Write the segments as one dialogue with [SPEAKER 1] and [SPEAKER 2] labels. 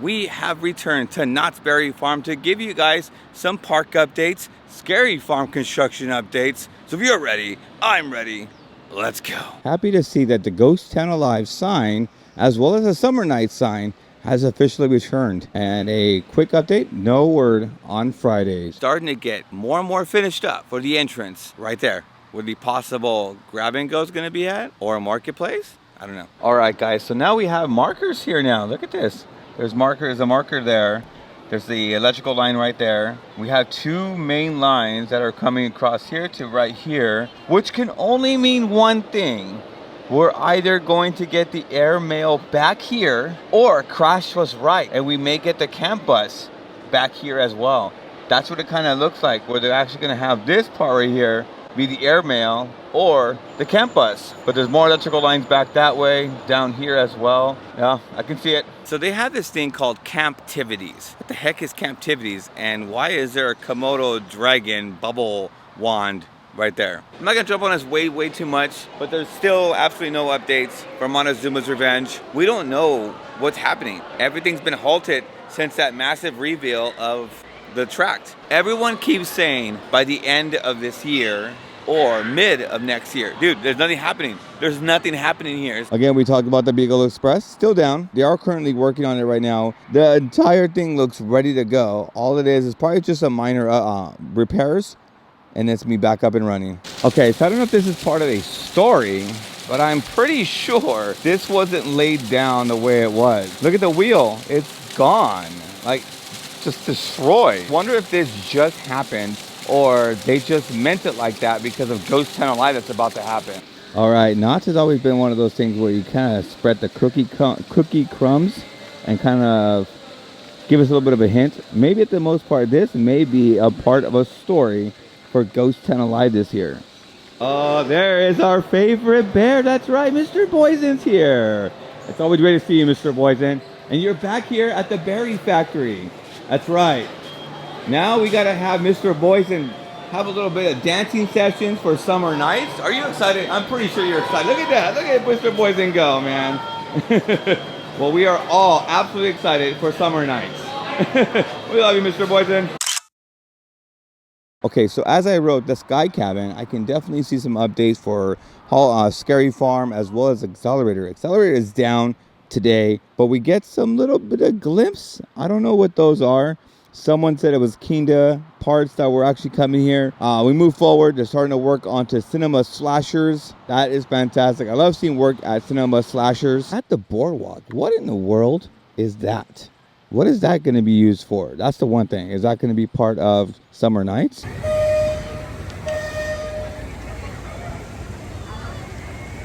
[SPEAKER 1] We have returned to Knott's Berry Farm to give you guys some park updates, scary farm construction updates. So if you're ready, I'm ready. Let's go. Happy to see that the Ghost Town Alive sign, as well as the Summer Night sign, has officially returned. And a quick update, no word on Fridays. Starting to get more and more finished up for the entrance right there. Where the possible grab and go is going to be at, or a marketplace. I don't know. All right, guys. So now we have markers here now. Look at this. There's a marker there. There's the electrical line right there. We have two main lines that are coming across here to right here, which can only mean one thing. We're either going to get the air mail back here, or Crash was right and we may get the camp bus back here as well. That's what it kind of looks like, where they're actually going to have this part right here be the airmail or the camp bus. But there's more electrical lines back that way, down here as well. Yeah, I can see it. So they have this thing called Camptivities. What the heck is Camptivities? And why is there a Komodo dragon bubble wand right there? I'm not gonna jump on this way too much, but there's still absolutely no updates for Montezooma's Revenge. We don't know what's happening. Everything's been halted since that massive reveal of the tract. Everyone keeps saying by the end of this year or mid of next year. Dude, there's nothing happening. There's nothing happening here. Again, we talked about the Beagle Express. Still down. They are currently working on it right now. The entire thing looks ready to go. All it is probably just a minor repairs, and it's me back up and running. Okay, so I don't know if this is part of a story, but I'm pretty sure this wasn't laid down the way it was. Look at the wheel. It's gone. Like, just destroyed. Wonder if this just happened or they just meant it like that because of Ghost Town Alive that's about to happen. All right, Knott has always been one of those things where you kind of spread the cookie crumbs and kind of give us a little bit of a hint. Maybe at the most part, this may be a part of a story for Ghost Town Alive this year. Oh, there is our favorite bear. That's right, Mr. Boysen's here. It's always great to see you, Mr. Boysen. And you're back here at the berry factory. That's right. Now we gotta have Mr. Boysen have a little bit of dancing sessions for summer nights. Are you excited? I'm pretty sure you're excited. Look at that. Look at Mr. Boysen go, man. Well, we are all absolutely excited for summer nights. We love you, Mr. Boysen. Okay, so as I wrote the Sky Cabin, I can definitely see some updates for Scary Farm as well as Accelerator. Accelerator is down today, but we get some little bit of glimpse. I don't know what those are. Someone said it was Kinda parts that were actually coming here. We move forward. They're starting to work onto Cinema Slashers. That is fantastic. I love seeing work at Cinema Slashers. At the Boardwalk, what in the world is that? What is that going to be used for? That's the one thing. Is that going to be part of Summer Nights?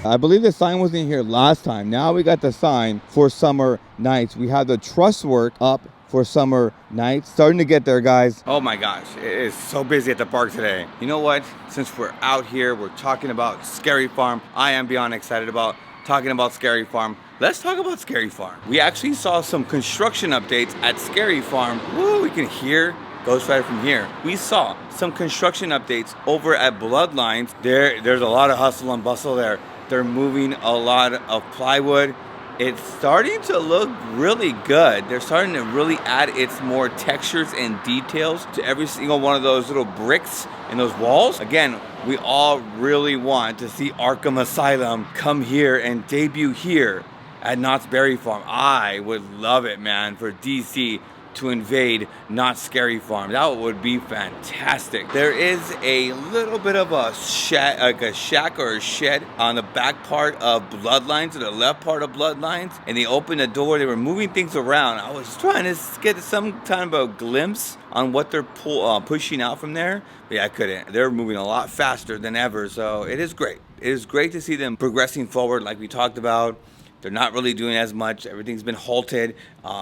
[SPEAKER 1] I believe the sign wasn't here last time. Now we got the sign for Summer Nights. We have the truss work up for Summer Nights. Starting to get there, guys. Oh my gosh, it is so busy at the park today. You know what? Since we're out here, we're talking about Scary Farm. I am beyond excited about talking about Scary Farm. Let's talk about Scary Farm. We actually saw some construction updates at Scary Farm. Woo, we can hear Ghost Rider from here. We saw some construction updates over at Bloodlines. There's a lot of hustle and bustle there. They're moving a lot of plywood. It's starting to look really good. They're starting to really add its more textures and details to every single one of those little bricks in those walls. Again, we all really want to see Arkham Asylum come here and debut here at Knott's Berry Farm. I would love it, man, for DC to invade Knott's Scary Farm. That would be fantastic. There is a little bit of a shack or a shed on the back part of Bloodlines, or the left part of Bloodlines, and they opened the door. They were moving things around. I was trying to get some kind of a glimpse on what they're pushing out from there, but yeah, I couldn't. They're moving a lot faster than ever, so it is great. It is great to see them progressing forward like we talked about. They're not really doing as much. Everything's been halted.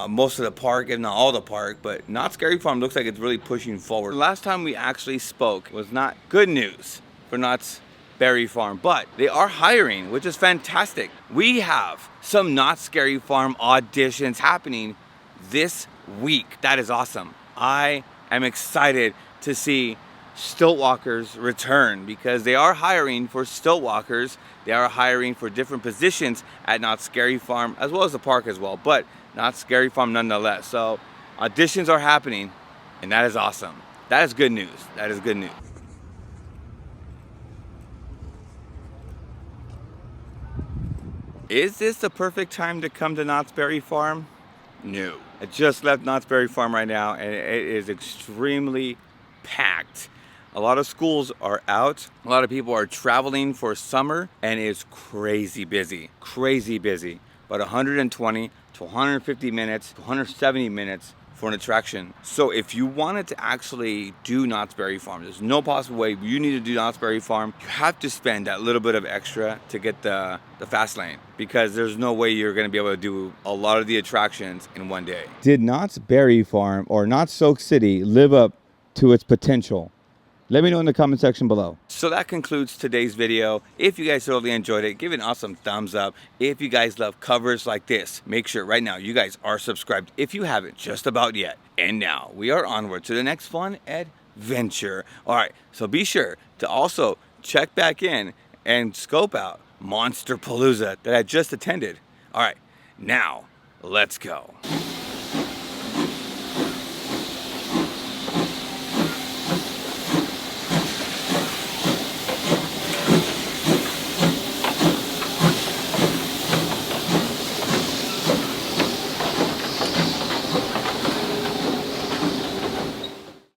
[SPEAKER 1] Most of the park, if not all the park, but Knott's Scary Farm looks like it's really pushing forward. Last time we actually spoke was not good news for Knott's Berry Farm, but they are hiring, which is fantastic. We have some Knott's Scary Farm auditions happening this week. That is awesome. I am excited to see Stiltwalkers return, because they are hiring for Stiltwalkers. They are hiring for different positions at Knott's Scary Farm as well as the park as well. But Knott's Scary Farm nonetheless. So auditions are happening, and that is awesome. That is good news. That is good news. Is this the perfect time to come to Knott's Berry Farm? No. I just left Knott's Berry Farm right now, and it is extremely packed. A lot of schools are out. A lot of people are traveling for summer, and it's crazy busy. Crazy busy. About 120 to 150 minutes to 170 minutes for an attraction. So if you wanted to actually do Knott's Berry Farm, there's no possible way you need to do Knott's Berry Farm. You have to spend that little bit of extra to get the fast lane, because there's no way you're gonna be able to do a lot of the attractions in one day. Did Knott's Berry Farm or Knott's Soak City live up to its potential? Let me know in the comment section below. So that concludes today's video. If you guys totally enjoyed it, give it an awesome thumbs up. If you guys love covers like this, make sure right now you guys are subscribed if you haven't just about yet. And now we are onward to the next fun adventure. All right, so be sure to also check back in and scope out Monster Palooza that I just attended. All right, now let's go.